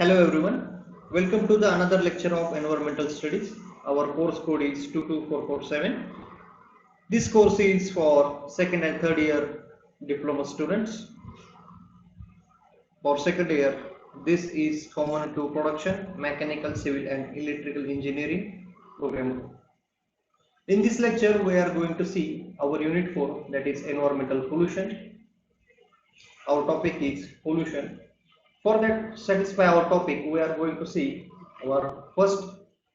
Hello everyone, welcome to the another lecture of environmental studies. Our course code is 22447. This course is for second and third year diploma students. For second year, this is common to production, mechanical, civil and electrical engineering program. In this lecture, we are going to see our unit 4, that is environmental pollution. Our topic is pollution. For that satisfy our topic, we are going to see our first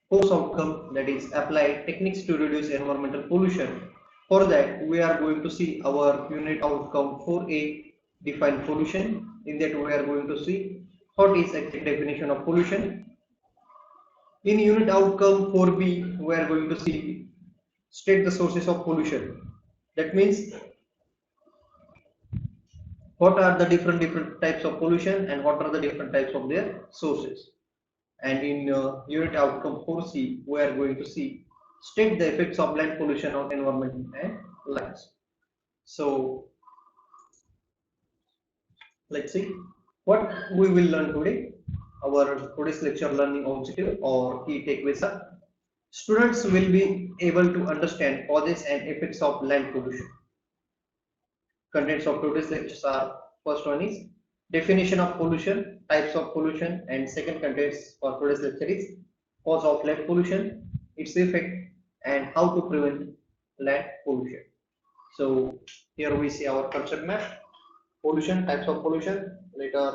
course outcome, that is apply techniques to reduce environmental pollution. For that, we are going to see our unit outcome 4A, define pollution. In that, we are going to see what is exact definition of pollution. In unit outcome 4B, we are going to see state the sources of pollution. That means what are the different types of pollution and what are the different types of their sources. And in unit outcome 4C, we are going to see state the effects of land pollution on environment and lives. So let's see what we will learn today. Our today's lecture learning objective or key takeaways are: students will be able to understand causes and effects of land pollution. Contents of today's lectures are: first one is definition of pollution, types of pollution, and second contents for today's lecture is cause of land pollution, its effect, and how to prevent land pollution. So here we see our concept map: pollution, types of pollution, later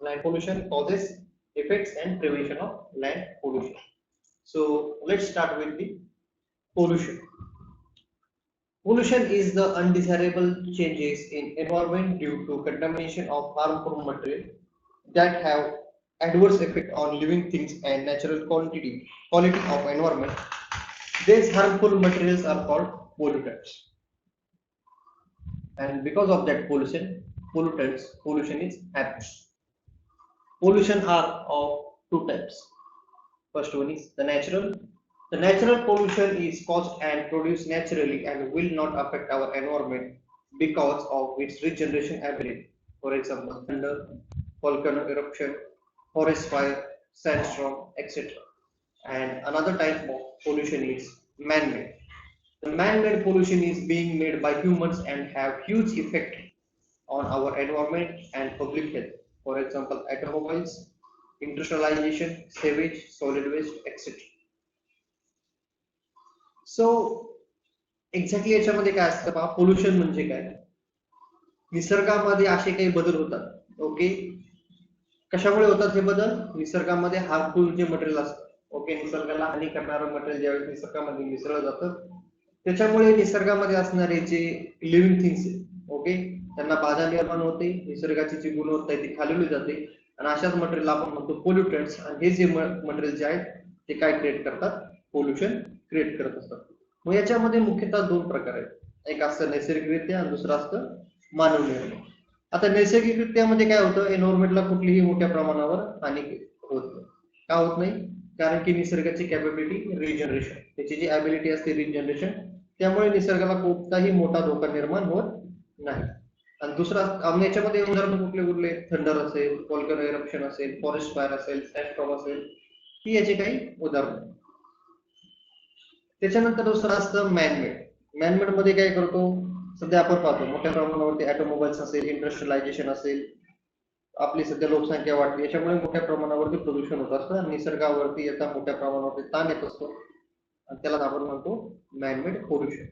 land pollution, causes, effects, and prevention of land pollution. So let's start with the pollution. Pollution is the undesirable changes in environment due to contamination of harmful material that have adverse effect on living things and natural quality of environment. These harmful materials are called pollutants. And because of that pollution is happening. Pollution are of two types. First one is the natural. The natural pollution is caused and produced naturally and will not affect our environment because of its regeneration ability. For example, thunder, volcano eruption, forest fire, sandstorm, etc. And another type of pollution is man-made. The man-made pollution is being made by humans and have huge effect on our environment and public health. For example, automobiles, industrialization, sewage, solid waste, etc. So exactly याच्यामध्ये काय असतं पहा, pollution म्हणजे काय? निसर्गामध्ये असे काही बदल होतात. ओके, कशामुळे होतात हे बदल? निसर्गामध्ये हार्मफुल जे मटेरियल असतं, ओके, निसर्गाला हानी करणारं मटेरियल ज्यावेळेस निसर्गामध्ये मिसळलं जातं त्याच्यामुळे निसर्गामध्ये असणारे जे लिव्हिंग थिंग्स आहेत, ओके, त्यांना बाधा निर्माण होते, निसर्गाची जी गुणवत्ता आहे ती खालवली जाते आणि अशाच मटेरियल आपण म्हणतो पोल्युटंट्स. आणि हे जे मटेरियल जे आहेत ते काय क्रिएट करतात? पोल्युशन क्रिएट करत असतात. मग याच्यामध्ये मुख्यतः दोन प्रकार आहेत. एक असतं नैसर्गिकरित्या आणि दुसरं असतं मानव निर्मित. आता नैसर्गिकरित्यामध्ये काय होतं? एन्व्हायरमेंटला कुठलीही मोठ्या प्रमाणावर हानी होत नाही. का होत नाही? कारण की निसर्गाची कॅपॅबिलिटी रिजनरेशन, त्याची जी ॲबिलिटी असते रिजनरेशन, त्यामुळे निसर्गाला कोणताही मोठा धोका निर्माण होत नाही. आणि दुसरा याच्यामध्ये उदाहरण कुठले कुठले? थंडर असेल, व्हॉल्कॅनो इरप्शन असेल, फॉरेस्ट फायर असेल, सॅन्डस्टॉर्म असेल, ही याची काही उदाहरण. त्याच्यानंतर दुसरं असतं मॅनमेड. मॅनमेड मध्ये काय करतो? सध्या आपण पाहतो मोठ्या प्रमाणावरती ऑटोमोबाईल्स असेल, इंडस्ट्रियलायझेशन असेल, आपली सध्या लोकसंख्या वाढते, याच्यामुळे मोठ्या प्रमाणावरती प्रदूषण होत असतं आणि निसर्गावरती याचा मोठ्या प्रमाणावरती ताण येत असतो आणि त्याला आपण म्हणतो मॅनमेड पोल्युशन.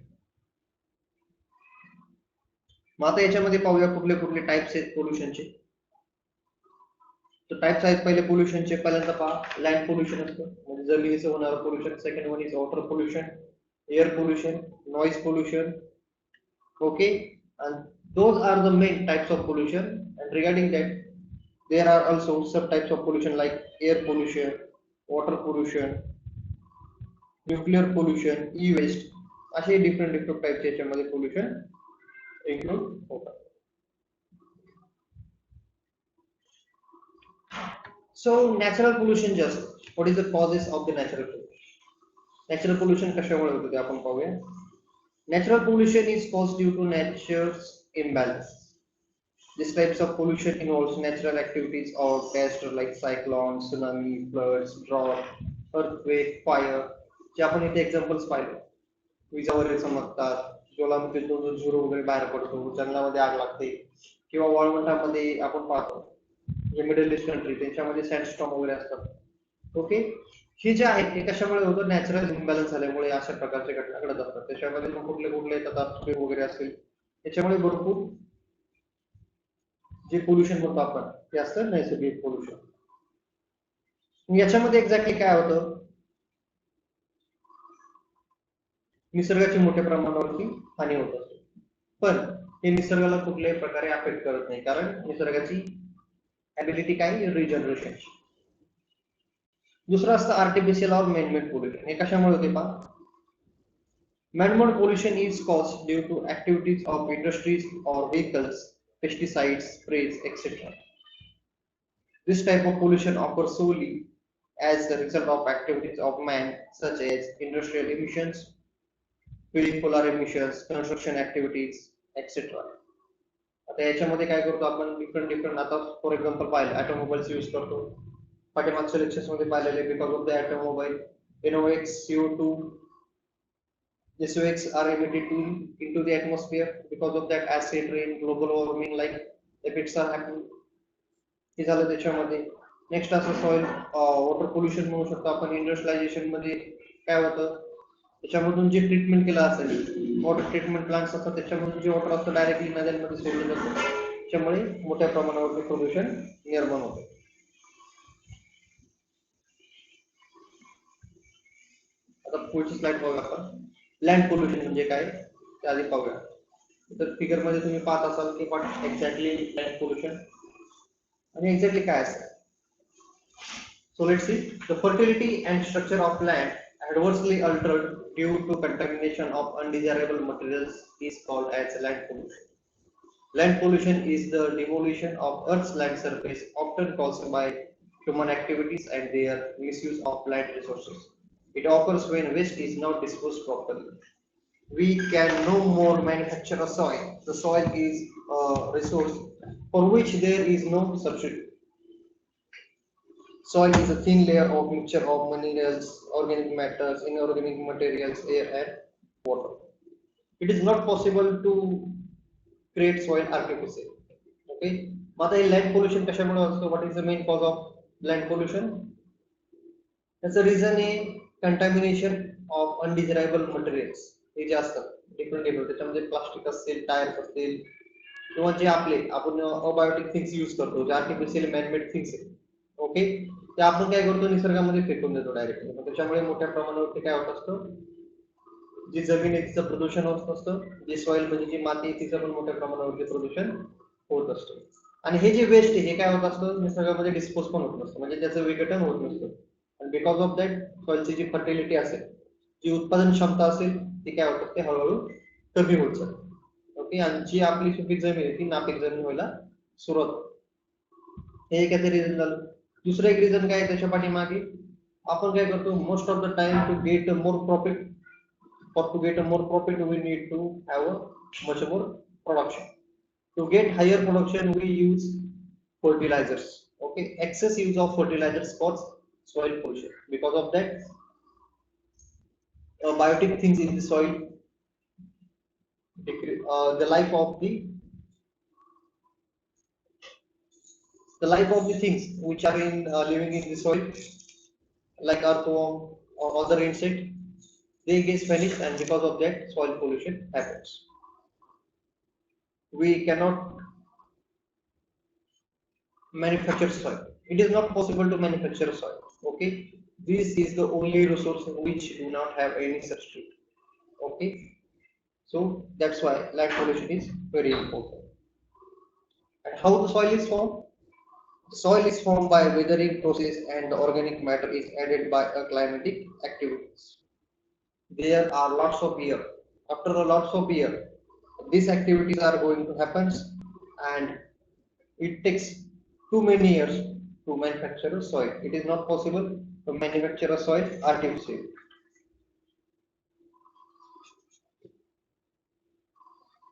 मग आता याच्यामध्ये पाहूया कुठले कुठले टाइप्स आहेत पोल्युशनचे. तर टाइप्स आहेत पहिले पोल्युशनचे. पहिल्यांदा पहा, लँड पोल्युशन असतं, म्हणजे जमिनीचं होणारं pollution. Second one is water pollution, air pollution, noise pollution. Okay, and those are the main types of pollution. And regarding that, there are also subtypes of pollution like air pollution, water pollution, nuclear pollution, e-waste. असे different types याच्यामध्ये pollution include होतात. So natural pollution, just what is the causes of the natural pollution? Natural pollution कशामुळे होते ते आपण पाहूया. Natural pollution is caused due to nature's imbalance. These types of pollution involves natural activities or disaster like cyclones, tsunami, floods, drought, earthquake, fire. जे आपण इथे examples पाहिले. विजा वगैरे चमकतात, ज्वालामुखीतून जो धूर वगैरे बाहेर पडतो, जंगलामध्ये आग लागते किंवा वाळवंटामध्ये आपण पाहतो जे मिडल ईस्ट कंट्री त्यांच्यामध्ये सँडस्टॉर्म वगैरे असतात. ओके, हे जे आहे ते कशामुळे होतं? नॅचरल इम्बॅलन्स झाल्यामुळे अशा प्रकारच्या घटना घडत असतात. त्याच्यामध्ये मग कुठले कुठले येतात वगैरे असतील, त्याच्यामुळे भरपूर जे पोल्युशन म्हणतो आपण ते असतं नैसर्गिक पोल्युशन. याच्यामध्ये एक्झॅक्टली काय होतं? निसर्गाची मोठ्या प्रमाणावरती हानी होत असते, पण हे निसर्गाला कुठल्याही प्रकारे अफेक्ट करत नाही, कारण निसर्गाची ॲबिलिटी काय? रिजनरेशन. दुसरं असतं आर्टिफिशियल और मॅनमेड पोल्युशन. हे कशामुळे होते पहा? Man-made pollution is caused due to activities of industries or vehicles, pesticides, sprays, etc. This type of pollution occurs solely as the result of activities of man, such as industrial emissions, vehicular emissions, construction activities, etc. आता याच्यामध्ये काय करतो आपण? Different आता for example पाहिलं automobiles use करतो. पाठीमागच्या lectures मध्ये पाहिलेले because of the automobile NOx, CO2, SOx are emitted into the atmosphere. Because of that acid rain, global warming like effects are happening. हे झालं त्याच्यामध्ये. नेक्स्ट असं सॉइल वॉटर पोल्युशन म्हणू शकतो आपण. इंडस्ट्रियलायझेशन मध्ये काय होतं? त्याच्यामधून जे ट्रीटमेंट केलं असेल, वॉटर ट्रीटमेंट प्लांट्स असतात, त्याच्यामधून जे वॉटर असतं डायरेक्टली नद्यांमध्ये सोडलं जातं. त्याच्यामुळे मोठ्या प्रमाणावर पोल्युशन निर्माण होतं. आता पुढची स्लाइड पाहूया आपण. लँड पोल्युशन म्हणजे काय ते आधी पाहूया. तर फिगर मध्ये तुम्ही पाहत असाल की व्हॉट एक्झॅक्टली लँड पोल्युशन आणि एक्झॅक्टली काय असतं. So let's see. The fertility and structure of land adversely altered due to contamination of undesirable materials is called as land pollution. Land pollution is the demolition of Earth's land surface, often caused by human activities and their misuse of land resources. It occurs when waste is not disposed properly. We can no more manufacture a soil. The soil is a resource for which there is no substitute. Soil is a thin layer of mixture of minerals, organic matters, inorganic materials, air and water. It is not possible to create soil artificially. Okay. आता हे land pollution कशामुळे असतं? What is the main cause of land pollution? त्याचं reason आहे contamination of अनडिझायरेबल materials. हे जे असतात different त्याच्यामध्ये प्लास्टिक असतील, टायर्स असतील, किंवा जे आपण अबायोटिक थिंग्स यूज करतो, जे आर्टिफिशियल मॅनमेड थिंग्स आहेत. ओके, ते आपण काय करतो? निसर्गामध्ये फेकून देतो डायरेक्टली. त्याच्यामुळे मोठ्या प्रमाणावरती काय होत असतं? जी जमीन आहे तिचं प्रदूषण होत असतं. जे सॉइल म्हणजे जी माती आहे तिचं पण मोठ्या प्रमाणावरती प्रदूषण होत असतं. आणि हे जे वेस्ट आहे हे काय होत असतं? निसर्गामध्ये डिस्पोज पण होत नसतं, म्हणजे त्याचं विघटन होत नसतं. आणि बिकॉज ऑफ दॅट सॉइलची जी फर्टिलिटी असेल, जी उत्पादन क्षमता असेल, ती काय होत असते? हळूहळू कमी होत जाते. ओके, आणि जी आपली सुपीक जमीन आहे ती नापीक जमीन व्हायला सुरुवात होते. हे एक रिझन झालं. दुसरं एक रिझन काय त्याच्या पाठीमागे? आपण काय करतो? Most of the time to get more profit, for to get a more profit we need to have a much more production. To get higher production we use fertilizers. Okay, excess use of fertilizers cause soil pollution. Because of that biotic things in the soil the life of the things which are in living in the soil like earthworm or other insect, they get vanished, and because of that soil pollution happens. We cannot manufacture soil. It is not possible to manufacture soil. Okay, this is the only resource which do not have any substitute. Okay, so that's why land pollution is very important. And how the soil is formed? The soil is formed by weathering process, and the organic matter is added by a climatic activities. There are lots of year. After a lots of year, these activities are going to happen, and it takes too many years to manufacture a soil. It is not possible to manufacture a soil artificially.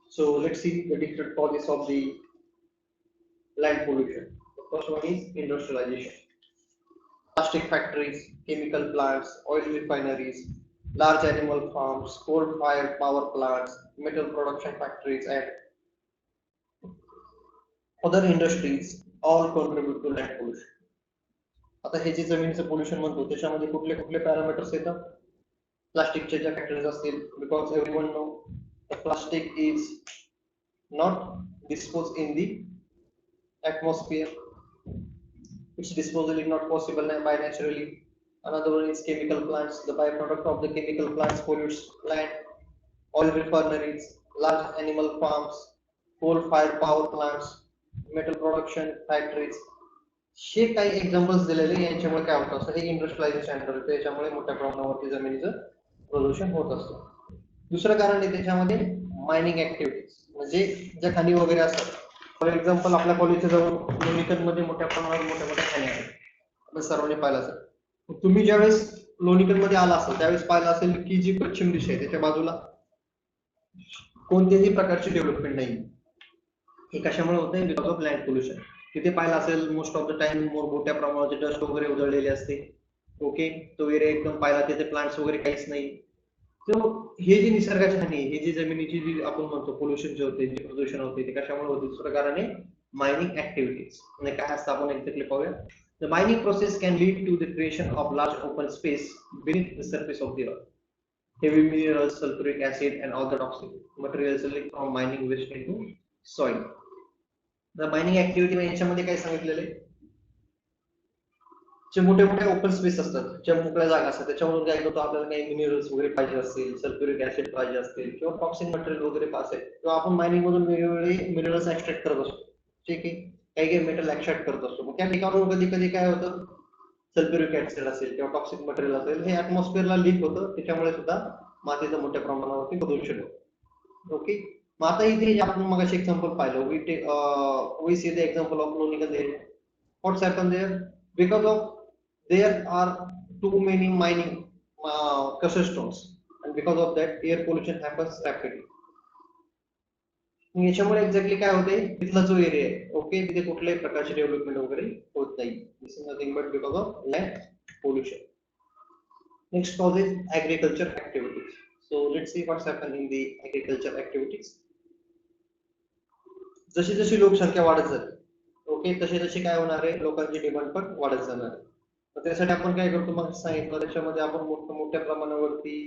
So let's see the different causes of the land pollution. The first one is industrialization. Plastic factories, chemical plants, oil refineries, large animal farms, coal-fired power plants, metal production factories, and other industries all contribute to land pollution. आता हे जे जमिनीचं pollution म्हणतो त्याच्यामध्ये कुठले कुठले parameters येतात प्लास्टिकच्या ज्या फॅक्टरीज असतील because everyone know plastic is not disposed in the atmosphere. Its disposal is not possible by naturally. Another one is chemical plants. The byproduct of the chemical plants pollutes land. Oil refineries, large animal farms, coal-fired power plants, metal production factories. हे काही examples दिलेले यांच्यामुळे काय होतं असं हे industrialisation ठरतं याच्यामुळे मोठ्या प्रमाणावरती जमिनीचं प्रदूषण होत असतं दुसरं कारण आहे त्याच्यामध्ये मायनिंग ऍक्टिव्हिटीज म्हणजे ज्या खाणी वगैरे असतात फॉर एक्झाम्पल आपल्या कॉलेजच्या जवळ लोणीकंद मध्ये मोठ्या प्रमाणावर मोठ्या खाणी आहेत आपण सर्वांनी पाहिलं असेल तुम्ही ज्यावेळेस लोणीकंद मध्ये आला असाल त्यावेळेस पाहिलं असेल की जी पश्चिम दिशा आहे त्याच्या बाजूला कोणत्याही प्रकारची डेव्हलपमेंट नाही हे कशामुळे होत आहे बिकॉज ऑफ लँड पोल्युशन तिथे पाहिलं असेल मोस्ट ऑफ द टाइम मोठ्या प्रमाणावरती डस्ट वगैरे उजळलेले असते ओके तो एरिया एकदम पाहिला तिथे प्लांट्स वगैरे काहीच नाही तर हे जे निसर्गाची हानी हे जी जमिनीची जी आपण म्हणतो पोल्युशन जे होते जे प्रदूषण होते ते कशामुळे होते दुसऱ्या कारणाने मायनिंग ऍक्टिव्हिटीज म्हणजे काय असतं आपण एक्झॅक्टली पाहूया the mining process can lead to the creation of large open space beneath the surface of the earth heavy minerals sulfuric acid and other toxic materials leak from mining waste into soil the mining activity याच्यामध्ये काय सांगितलेलं आहे जे मोठे मोठे open space असतात ज्या मोकळ्या जागा असतात त्याच्यामधून काय करतो आपल्याला काही मिनरल्स वगैरे पाहिजे असतील सल्फ्युरिक ऍसिड पाहिजे असतील किंवा टॉक्सिक मटेरियल वगैरे असेल किंवा आपण मायनिंग मधून वेगवेगळे मिनरल्स एक्स्ट्रॅक्ट करत असतो ठीक आहे काही काही मेटल एक्स्ट्रॅक्ट करत असतो मग त्या ठिकाणावर कधी कधी काय होतं सल्फ्युरिक ऍसिड असेल किंवा टॉक्सिक मटेरियल असेल हे ऍटमॉस्फिअरला लीक होतं त्याच्यामुळे सुद्धा मातीचं मोठ्या प्रमाणावरती प्रदूषण होतं ओके मग आता इथे आपण मग एक्झाम्पल पाहिलं we see the example of Lonikand area what's happen there because of there are too many mining crusher stones and because of that air pollution happens rapidly याच्यामुळे एक्झॅक्टली काय होते तिथला जो एरिया आहे ओके तिथे कुठल्याही प्रकारची डेव्हलपमेंट वगैरे होत नाही this is nothing but because of land pollution next cause is agriculture activities so let's see what's happen in the agriculture activities जशी जशी लोकसंख्या वाढत जाते ओके तशी तशी काय होणार आहे लोकांची डिमांड पण वाढत जाणार आहे त्यासाठी आपण काय करतो मग सांगितलं त्याच्यामध्ये आपण मोठ्या प्रमाणावरती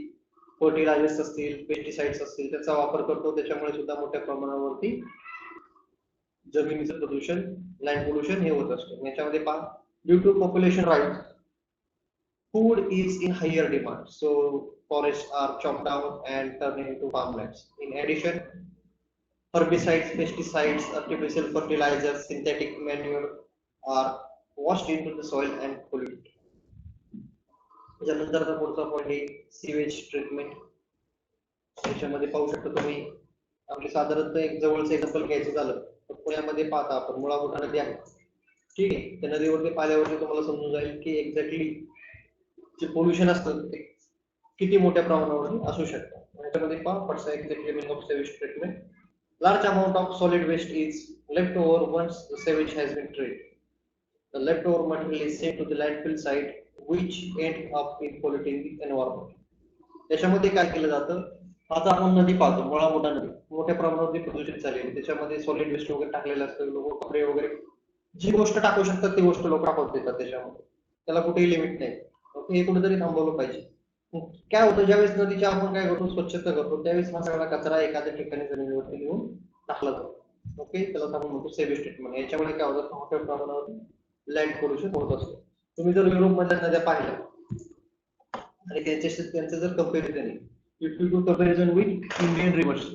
फर्टिलायझर्स असतील पेस्टिसाइड्स असतील त्याचा वापर करतो त्याच्यामुळे सुद्धा मोठ्या प्रमाणावरती जमिनीचं प्रदूषण लँड पोल्युशन हे होत असतं याच्यामध्ये पहा due to population rise food is in higher demand so forest are chop down and turn into farmlands in addition herbicides pesticides artificial fertilizers synthetic manure are washed into the soil and pollute त्याच्यानंतरचा पुढचा point आहे sewage treatment त्याच्यामध्ये पाहू शकता तुम्ही आपले साधारणतः एक जवळचं एक्झाम्पल घ्यायचं झालं तर पुण्यामध्ये पाहता आपण मुळामुठा नदी आहे ठीक आहे त्या नदीवरती पाहिल्यावरती तुम्हाला समजून जाईल की एक्झॅक्टली जे पोल्युशन असतं ते किती मोठ्या प्रमाणावर असू शकतं याच्यामध्ये पहा what's exactly meaning of sewage treatment large amount of solid waste is left over once the sewage has been treated. The leftover material is sent to the landfill site, which end up in polluting the environment. त्याच्यामध्ये काय केलं जातं आता आपण नदी पाहतो मुळा मोठा नदी मोठ्या प्रमाणावर प्रदूषित झालेली त्याच्यामध्ये सॉलिड वेस्ट वगैरे टाकलेलं असतं लोक कपडे वगैरे जी गोष्ट टाकू शकतात ती गोष्ट लोक टाकून देतात त्याच्यामध्ये त्याला कुठेही लिमिट नाही हे कुठेतरी थांबवलं पाहिजे काय होतं ज्यावेळेस नदीच्या आपण काय करतो स्वच्छता करतो त्यावेळेस हा सगळा कचरा एखाद्या ठिकाणी जमिनीवरती घेऊन टाकला जातो ओके त्याला आपण म्हणतो सेवेज ट्रीटमेंट याच्यामुळे काय होतं मोठ्या प्रमाणावर लँड पोल्युशन होत असतं तुम्ही जर युरोप मधल्या नद्या पाहिल्या आणि त्यांचं जर comparison if you do comparison with Indian reverse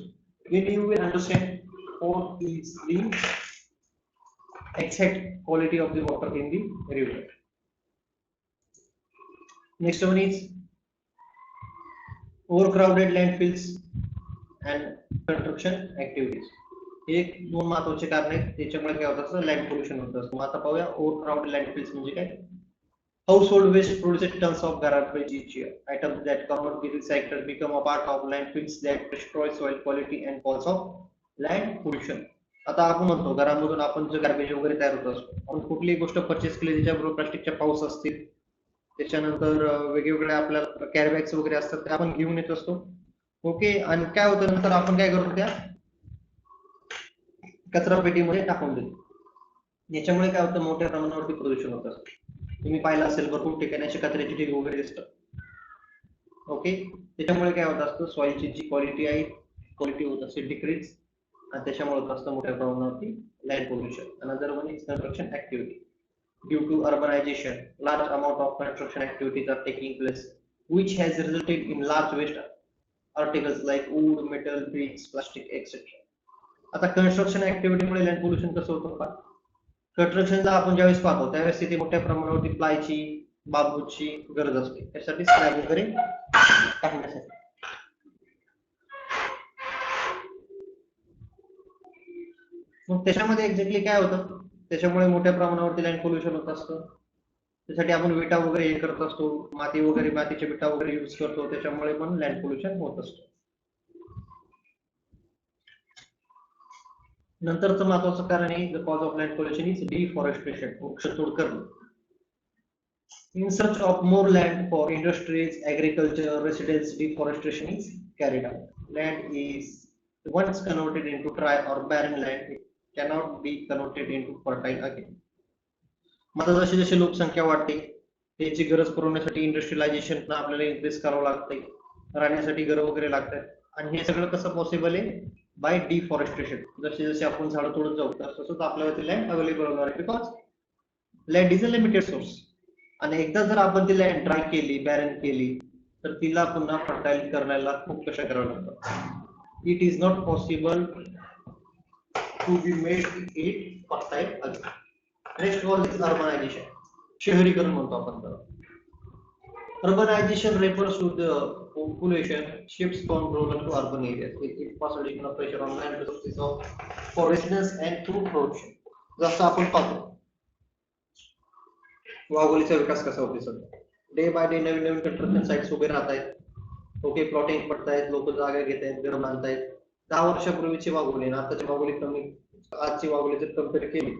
then you will understand what is the exact quality of the water in the river. Next one is overcrowded landfills and construction activities. हे दोन महत्त्वाचे कारण आहेत त्याच्यामुळे काय होत असतं land pollution होत असतं आता पाहूया ओव्हरक्राउडेड लँडफिल्स म्हणजे काय household waste produces tons of garbage each year items that cannot be recycled become a part of landfills that destroy soil quality and cause of land pollution आता आपण म्हणतो घरामधून आपण जो गार्बेज वगैरे तयार होत असतो, आपण कुठलीही गोष्ट परचेस केली त्याच्याबरोबर प्लास्टिकच्या पाऊच असतील, त्याच्यानंतर वेगवेगळ्या आपल्याला कॅरी बॅग्स वगैरे असतात ते आपण घेऊन येत असतो. ओके, आणि काय होतं नंतर आपण काय करतो त्या कचरा पेटीमध्ये टाकून देतो. याच्यामुळे काय होतं मोठ्या प्रमाणावरती प्रदूषण होत असतं. तुम्ही पाहिलं असेल भरपूर ठिकाणी अशा कचऱ्याची ढीग वगैरे दिसतात. ओके, त्याच्यामुळे काय होत असतं सॉइलची जी क्वालिटी आहे क्वालिटी होत असते डिक्रीज, आणि त्याच्यामुळे होत असतं मोठ्या प्रमाणावरती land pollution. Another one is construction activity. Due to urbanization, large amount of construction activities are taking place, which has resulted in large waste articles like wood, metal, bricks, plastic, etc. आता construction ऍक्टिव्हिटीमुळे land pollution कसं होतं पहा. कन्स्ट्रक्शनला आपण ज्यावेळेस पाहतो त्यावेळेस तिथे मोठ्या प्रमाणावरती प्लायची, बांबूची गरज असते, त्यासाठी स्लॅब वगैरे टाकण्यासाठी. मग त्याच्यामध्ये एक्झॅक्टली काय होतं, त्याच्यामुळे मोठ्या प्रमाणावरती लँड पोल्युशन होत असतं. त्यासाठी आपण विटा वगैरे हे करत असतो, माती वगैरे मातीच्या विटा वगैरे यूज करतो, त्याच्यामुळे पण लँड पोल्युशन होत असतं. नंतरचं महत्वाचं कारण आहे the cause of land pollution is deforestation, वृक्षतोड करणे. In search of more land for industries, agriculture, residence, deforestation is carried out. Land is once converted into dry or barren land, it cannot be converted into fertile again. मग जशी जशी लोकसंख्या वाढते त्याची गरज पुरवण्यासाठी इंडस्ट्रियलायझेशन आपल्याला इन्क्रीज करावं लागतंय, राहण्यासाठी घर वगैरे लागतात, आणि हे सगळं कसं पॉसिबल आहे बाय डिफॉरेस्टेशन. जसे जसे आपण झाडं तोडत जाऊ तसंच आपल्याला ती लँड अवेलेबल होणार आहे, because land is a limited source. आणि एकदा जर आपण ती लँड ड्राय केली, बॅरन केली, तर तिला पुन्हा फर्टाईल करायला खूप कष्ट करावं लागतं. It is not possible to be made it fertile again. Next one is urbanization, शहरीकरण म्हणतो आपण त्याला. Urbanization refers to the population shifts from rural to urban areas. It puts additional pressure on land resources for residents and food production. जसं आपण पाहतो वाघोलीचा विकास कसा होतो सध्या, day by day Naveen Naveen construction sites उभे राहत आहेत. ओके, प्लॉटिंग पडतायत, लोक जागा घेत आहेत, घर बांधतायत. 10 वर्षापूर्वीची वाघोली ना आताची वाघोली कमी, आजची वाघोली जर कम्पेअर केली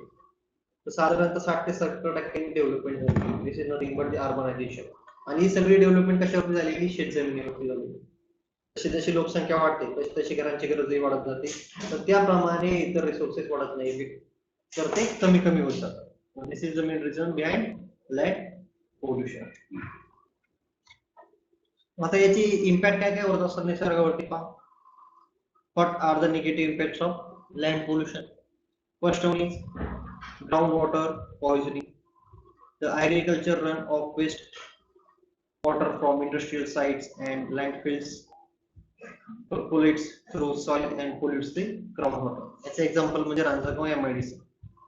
तर साधारणतः 60 ते 70% डेव्हलपमेंट झाली. This is nothing but the urbanisation. आणि ही सगळी डेव्हलपमेंट कशावरती झालेली, शेत जमिनीवरती झालेली. जशी जशी लोकसंख्या वाढते तशी तशी घरांची गरजही वाढत जाते, तर त्याप्रमाणे इतर रिसोर्सेस वाढत नाही, तर ते कमी कमी होत जातात. This is the main reason behind land pollution. आता याची इम्पॅक्ट काय काय होत असतात निसर्गावरती पहा. What are the negative impacts of land pollution? First one is groundwater poisoning. The agriculture run of waste water from industrial sites and landfills percolates through soil and pollutes the groundwater. याचं example म्हणजे Ranjangaon MIDC.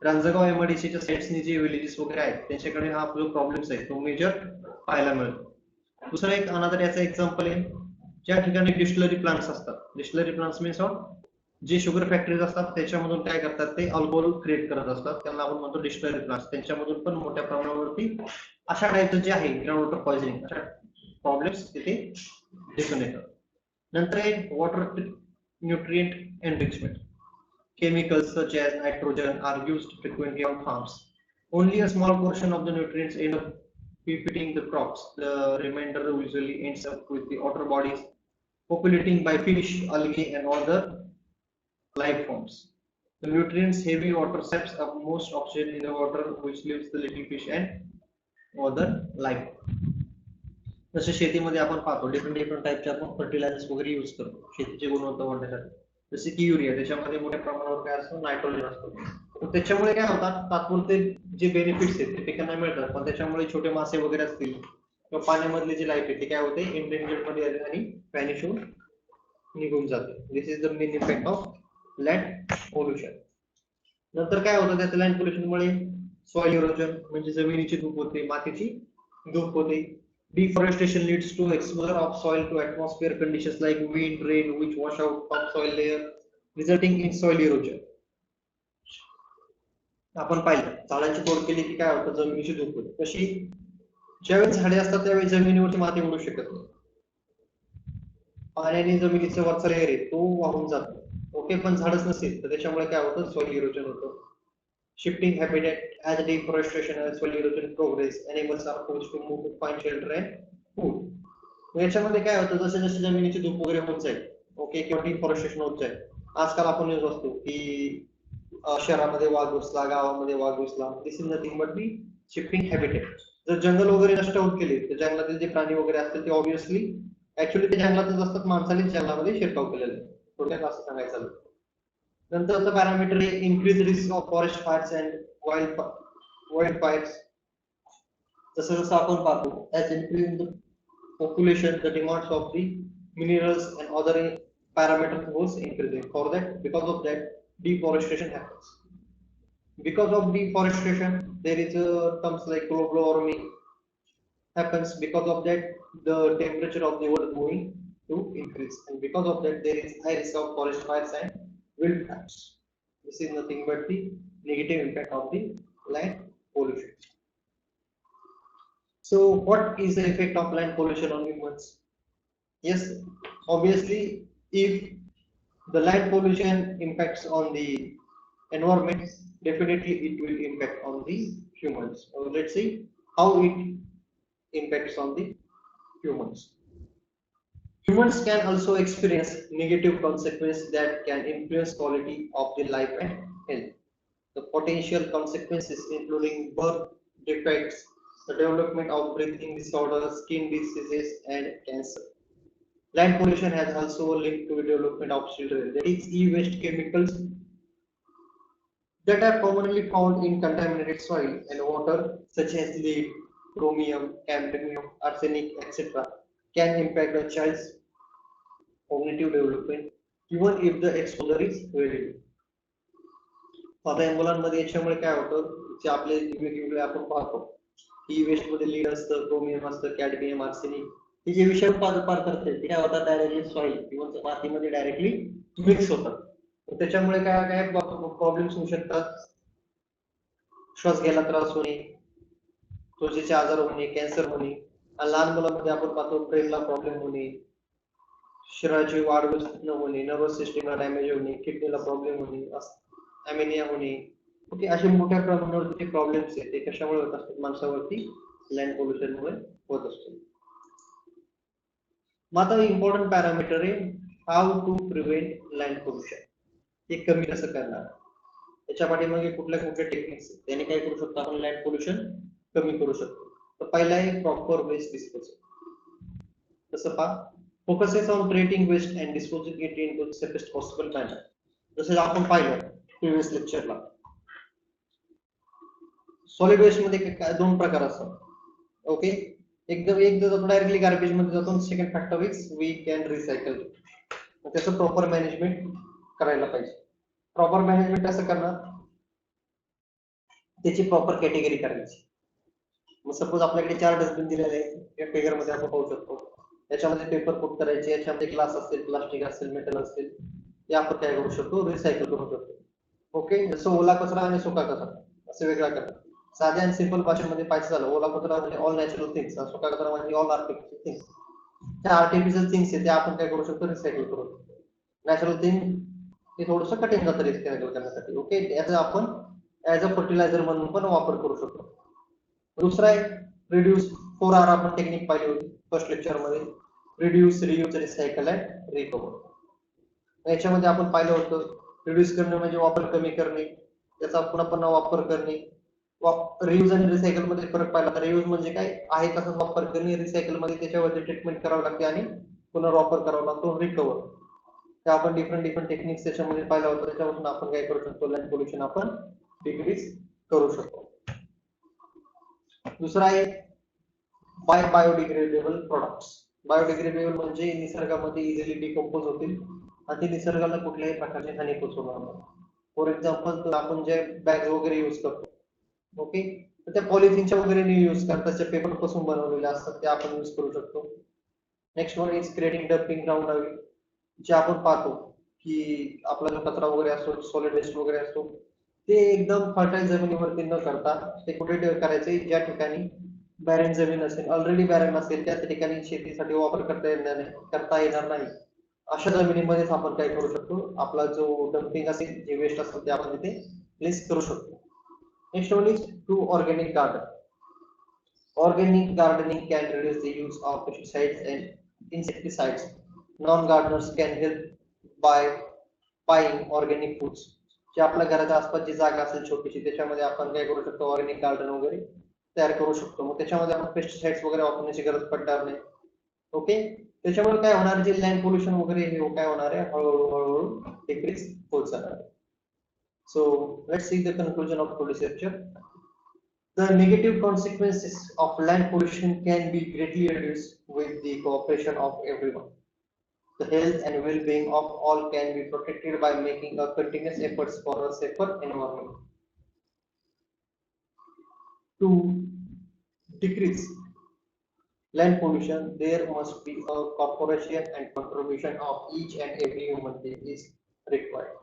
Ranjangaon एमआयडीसीच्या साइट्सनी जे villages वगैरे आहेत त्यांच्याकडे हा जो problems आहे तो मेजर पाहायला मिळतो. दुसरं एक अनादर याचं एक्झाम्पल आहे ज्या ठिकाणी डिस्टिलरी प्लांट्स असतात. डिस्टिलरी प्लांट्स मीन्स जे शुगर फॅक्टरीज असतात त्याच्यामधून काय करतात ते अल्कोहोल क्रिएट करत असतात, त्यांना आपण म्हणतो डिस्टिलरी प्लांट्स. त्यांच्यामधून पण मोठ्या प्रमाणावरती अशा टाईपचं जे आहे ग्राउंड वॉटर पॉइझनिंग अशा प्रॉब्लेम्स तिथे दिसून येतात. नंतर आहे water nutrient enrichment. Chemicals such as nitrogen are used frequently on farms. Only a small portion of the nutrients end up benefiting the crops. The remainder usually ends up with the water bodies populating by fish, algae, and other life forms. The nutrients heavy water saps up most oxygen in the water, which leaves the living fish and other life. जसे शेतीमध्ये आपण पाहतो different टाईपचे आपण fertilisers वगैरे use करतो शेतीची गुणवत्ता वाढण्यासाठी. जसे की युरिया, त्याच्यामध्ये मोठ्या प्रमाणावर काय असतं नायट्रोजन असतं. तर त्याच्यामुळे काय होतात तात्पुरते जे बेनिफिट्स आहेत ते पिकांना मिळतात, पण त्याच्यामुळे छोटे मासे वगैरे असतील किंवा पाण्यामधले जे लाईफ आहे ते काय होते एंडेंजर्ड मध्ये आले आणि व्हॅनिश होऊन निघून जाते. This is the main effect of land pollution. नंतर काय होतं त्याचं लँड पोल्युशनमुळे सॉइल इरोजन म्हणजे जमिनीची धूप होते, मातीची धूप होते. Deforestation leads to exposure of soil to atmosphere conditions like wind, rain, which wash out topsoil layer, resulting in soil erosion. आपण पाहिलं झाडांची तोड केली की काय होतं जमिनीची धूप होते. कशी ज्यावेळी झाडे असतात त्यावेळी जमिनीवरती माती उडू शकत नाही, पाण्याने जमिनीचा वरचा लेअर आहे तो वाहून जातो. ओके, पण झाडच नसेल तर त्याच्यामुळे काय होतं, सॉइल इरोजन होतं. Shifting habitat as deforestation as soil erosion progress, animals are forced to move to find shelter and food. याच्यामध्ये काय होतं, जसं जसं जमिनीची धूप वगैरे होत जाईल, ओके, किंवा डिफॉरेस्टेशन होत जाईल. आजकाल आपण न्यूज असतो की शहरामध्ये वाघ घुसला, गावामध्ये वाघ घुसला. This is nothing but the shifting habitat. जर जंगल वगैरे नष्ट होत गेले तर जंगलातील जे प्राणी वगैरे असतात ते ऑब्विसली ऍक्च्युली ते जंगलातच असतात, माणसानेच जंगलामध्ये शिरकाव केलेला आहे, थोडक्यात असं सांगायचं झालं. नंतरचं पॅरामीटर आहे increase risk of forest fires and wild fires. जसं जसं आपण पाहतो as increase the population, the demands of the minerals and other parameters was increasing. For that, because of that, deforestation happens. Because of deforestation, there is a terms like global warming happens. Because of that, the temperature of the world is going to increase, and because of that, there is high risk of forest fires and wildfires. This is nothing but the negative impact of the land pollution. So, what is the effect of land pollution on humans? Yes, obviously, if the land pollution impacts on the environment, definitely it will impact on the humans. So let's see how it impacts on the humans. Humans can also experience negative consequences that can influence quality of the life and health. The potential consequences including birth defects, the development of breathing disorders, skin diseases, and cancer. Land pollution has also linked to the development of children. That is, e-waste chemicals that are commonly found in contaminated soil and water, such as lead, chromium, cadmium, arsenic, etc., can impact a child's cognitive development, even if the exposure is very low. आता या मुलांमध्ये याच्यामुळे काय होतं, जे आपले वेगवेगळे आपण पाहतो, ई वेस्ट मध्ये लीड असतं, क्रोमियम असतं, कॅडमियम, आर्सेनिक, हे जे विषाणू पार करतात ते काय होतात, डायरेक्टली सॉइल किंवा मातीमध्ये डायरेक्टली मिक्स होतात. त्याच्यामुळे काय काय प्रॉब्लेम्स होऊ शकतात, श्वास घ्यायला त्रास होणे, त्वचेचे आजार होणे, कॅन्सर होणे, आणि लहान मुलांमध्ये आपण पाहतो ब्रेनला प्रॉब्लेम होणे, शरीराची वाढ व्यवस्थित न होणे, नर्वस सिस्टीमला डॅमेज होणे, किडनीला प्रॉब्लेम होणे, ॲमेनिया होणे. ओके, असे मोठ्या प्रमाणावरती प्रॉब्लेम्स आहेत ते कशामुळे होत असतात, माणसावरती लँड पोल्युशनमुळे होत असतो. मग आता इम्पॉर्टंट पॅरामीटर आहे how to prevent land pollution. हे कमी कसं करणार, त्याच्या पाठीमागे कुठल्या कुठल्या टेक्निक्स आहेत, त्याने काय करू शकतो आपण लँड पोल्युशन कमी करू शकतो. तर पहिला आहे प्रॉपर वेस्ट डिस्पोजल. तसं पहा, focuses on treating waste and disposing it in to safest possible manner. जसं आपण पाहिलं प्रिव्हियस लेक्चरला, सॉलिड वेस्ट मध्ये दोन प्रकार असतात. ओके, एकदा जातो डायरेक्टली गार्बेज मध्ये जातो, second factor is we can recycle. त्याचं प्रॉपर मॅनेजमेंट करायला पाहिजे. प्रॉपर मॅनेजमेंट कसं करणार, त्याची प्रॉपर कॅटेगरी करायची. मग सपोज आपल्याकडे 4 डस्टबिन दिलेले आहेत, या फिगर मध्ये आपण पाहू शकतो. याच्यामध्ये पेपर पुट करायचे, याच्यामध्ये ग्लास असेल, प्लास्टिक असेल, मेटल असेल, हे आपण काय करू शकतो, रिसायकल करू शकतो. ओके, जसं ओला कचरा आणि सुका कचरा असं वेगळा करतात. साध्या आणि सिंपल भाषेमध्ये पाहिजे झालं, ओला कचरा म्हणजे ऑल नॅचरल थिंग्स, सुका कचरा म्हणजे ऑल आर्टिफिशियल थिंग्स. त्या आर्टिफिशियल थिंग्स आहेत त्या आपण काय करू शकतो, रिसायकल करू शकतो. नॅचरल थिंग हे थोडंसं कठीण जातं रिसायकल करण्यासाठी. ओके, याचा आपण ऍज अ फर्टिलायझर म्हणून पण वापर करू शकतो. दुसरा आहे रिड्यूस. 4R आपण टेक्निक पाहिली होती फर्स्ट लेक्चर मध्ये, reduce, reuse, recycle and recover. याच्यामध्ये आपण पाहिलं होतं रिड्यूस करणे म्हणजे वापर कमी करणे, त्याचा पुन्हा वापर करणे. रियूज आणि रिसायकल मध्ये फरक पाहिला तर रियूज म्हणजे काय आहे तसंच वापर करणे, रिसायकल मध्ये त्याच्यावरती ट्रीटमेंट करावं लागते आणि पुनर्वापर करावा लागतो, रिकव्हर. त्या आपण डिफरंट टेक्निक्स त्याच्यामध्ये पाहिलं होतं, त्याच्यापासून आपण काय करू शकतो, लँड पोल्युशन आपण डिक्रीज करू शकतो. दुसरा आहे बायोडिग्रेडेबल प्रोडक्ट्स. बायोडिग्रेडेबल म्हणजे निसर्गामध्ये इझिली डिकम्पोज होतील आणि ते निसर्गाला कुठल्याही प्रकारची हानी पोहोचवणार नाही. फॉर एक्झाम्पल, आपण जे बॅग वगैरे यूज करतो, ओके, तर त्या पॉलिथिनच्या वगैरे यूज करतात, त्या पेपर पासून बनवलेले असतात, ते आपण यूज करू शकतो. Next one is creating dumping ground away. जे आपण पाहतो की आपला जो कचरा वगैरे असतो, सॉलिड वेस्ट वगैरे असतो, ते एकदम फर्टाईल जमिनीवरती न करता ते कुठे करायचे, ज्या ठिकाणी बॅरेन जमीन असेल, ऑलरेडी बॅरेन असेल, त्या ठिकाणी शेतीसाठी वापर करता येणार नाही. अशा जमिनीमध्येच आपण काय करू शकतो, आपला जो डम्पिंग असेल, जे वेस्ट असेल ते आपण तिथे प्लेस करू शकतो. Next one is to organic garden. Organic gardening can reduce the use of pesticides and insecticides. Non-gardeners can help by buying organic foods. जे आपल्या घराच्या आसपास जी जागा असेल छोटीशी, त्याच्यामध्ये आपण काय करू शकतो, ऑर्गॅनिक गार्डन वगैरे तयार करू शकतो. मग त्याच्यामध्ये आपण पेस्टिसाइड्स वगैरे वापरण्याची गरज पडणार नाही. ओके, त्याच्यामुळे काय होणार, जे लँड पोल्युशन वगैरे हे काय होणार आहे, हळूहळू हळूहळू डिक्रीज होत जाणार आहे. So let's see the conclusion of today's lecture. The negative consequences of land pollution can be greatly reduced with the cooperation of everyone. The health and well-being of all can be protected by making a continuous efforts for a safer environment. To decrease land pollution, there must be a cooperation and contribution of each and every human being is required.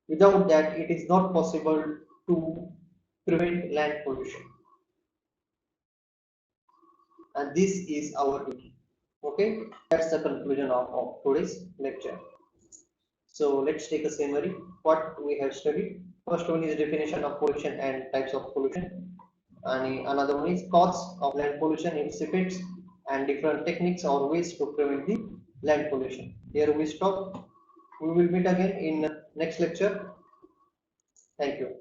Without that, it is not possible to prevent land pollution. And this is our duty. Okay, that's the conclusion of today's lecture. So let's take a summary. What we have studied. First one is definition of pollution and types of pollution. And another one is cause of land pollution, its effects, and different techniques or ways to prevent the land pollution. Here we stop. We will meet again in next lecture. Thank you.